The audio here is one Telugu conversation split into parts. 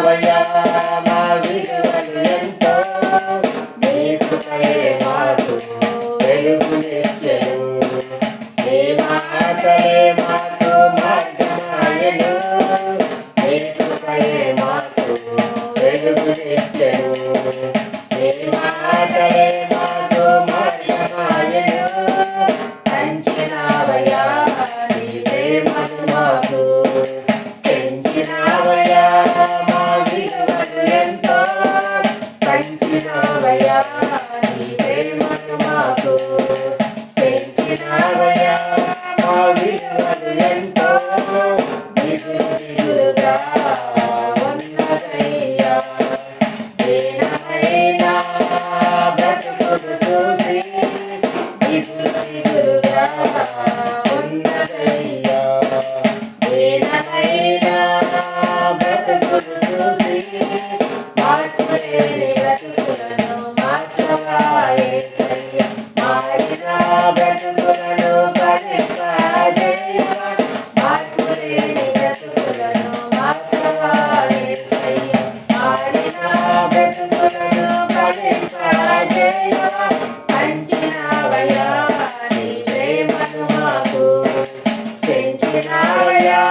పెంచినావయ్యా మా విలువలు ఎంతో నీ కృపయే మాకు వెలుగునిచ్చెను నీ మాటలే మాకు మార్గమాయెను నీ కృపయే మాకు వెలుగునిచ్చెను నీ మాటలే మాకు మార్గమాయెను పెంచినావయ్యా నీ ప్రేమను మాకు పెంచినావయ్యా మా విలువలు ఎంతో పెంచినావయ్యా నీ ప్రేమను మాకు పెంచినావయ్యా మా విలువలు ఎంతో దిగులు దిగులుగా ఉన్నదయ్యా దీనమైన బ్రతుకులు చూసి దిగులు దిగులుగా ఉన్నదయ్యా దీనమైన బ్రతుకులు చూసి మార్పులేని బ్రతుకులను మార్చవా యేసయ్యా మారిన బ్రతుకులను ఫలింపజేయవా మార్పులేని బ్రతుకులను మార్చవా యేసయ్యా మారిన బ్రతుకులను ఫలింపజేయవా పంచినావయ్యా నీ ప్రేమను మాకు పెంచినావయ్యా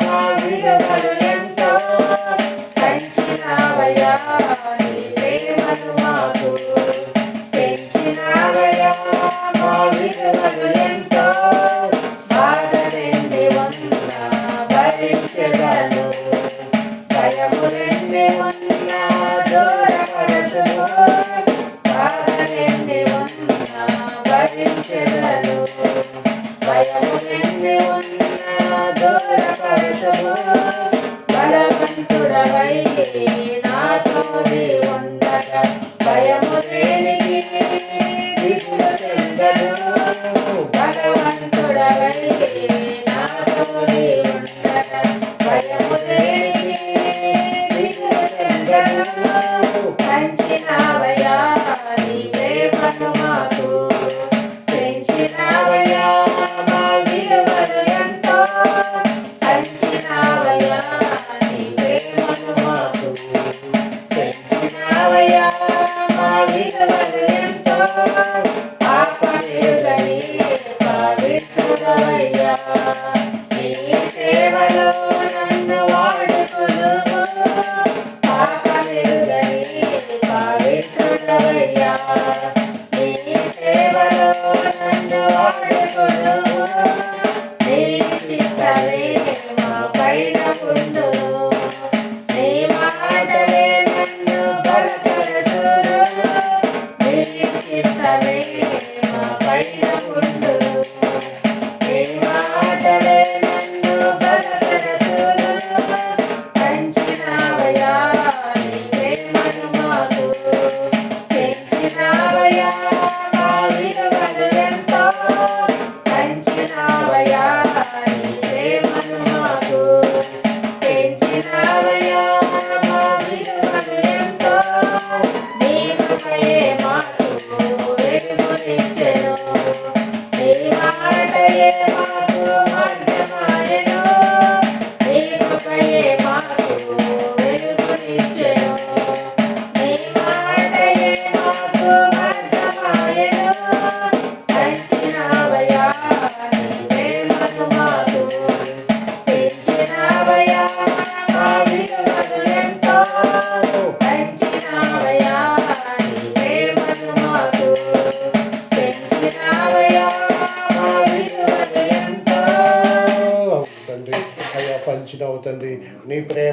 మా విలువలు ఎంతో పెంచినావయ్యా నీ ప్రేమను మాకు పెంచినావయ్యా మా విలువలు ఎంతో బాధ నిండి ఉన్న భరించెదను భయము నిండి ఉన్న దూరపరచును బాధ నిండి ఉన్న భరించెదను భయము నిండి ఉన్న దూరపరచును బలవంతుడవై నాతో ఉండగా భయము దేనికి దిగులు చెందను బలవంతుడవై నాతో ఉండగా భయము దేనికి దిగులు చెందను పంచినావయ్యా నీ ప్రేమను మాకు పెంచినావయ్యా మా విలువలు ఎంతో పంచినావయ్యా నీ ప్రేమను మాకు పెంచినావయ్యా మా విలువలు ఎంతో పాపమెరుగని పవిత్రుడవయ్యా నీ సేవలో నన్ను వాడుకొనుము పాపమెరుగని పవిత్రుడవయ్యా నీ సేవలో నన్ను వాడుకొనుము నీ చిత్తమే మా పైన ఉండును నీ మాటలే నన్ను బలపరచును నీ చిత్తమే మా పైన ఉండును నీ మాటలే నన్ను బలపరచును పంచినావయ్యా నీ ప్రేమను మాకు పెంచినావయ్యా మా విలువలు ఎంతో పంచినావయ్యా నీ ప్రేమను మాకు పెంచినావయ్యా మా విలువలు ఎంతో నీ కృపయే మాకు వెలుగునిచ్చెను నీ మాటయే మాకు మార్గమాయెను నీ కృపయే మాకు వెలుగునిచ్చెను నీ మాటయే మాకు మార్గమాయెను పంచినావయ్యా నీ ప్రేమను మాకు పెంచినావయ్యా మా విలువలు ఎంతో పంచినావయ్యా నీ ప్రేమను మాకు పెంచినావయ్యా మా విలువలు ఎంతో తండ్రి అయ్యా పంచినావు తండ్రి నీ ప్రేమ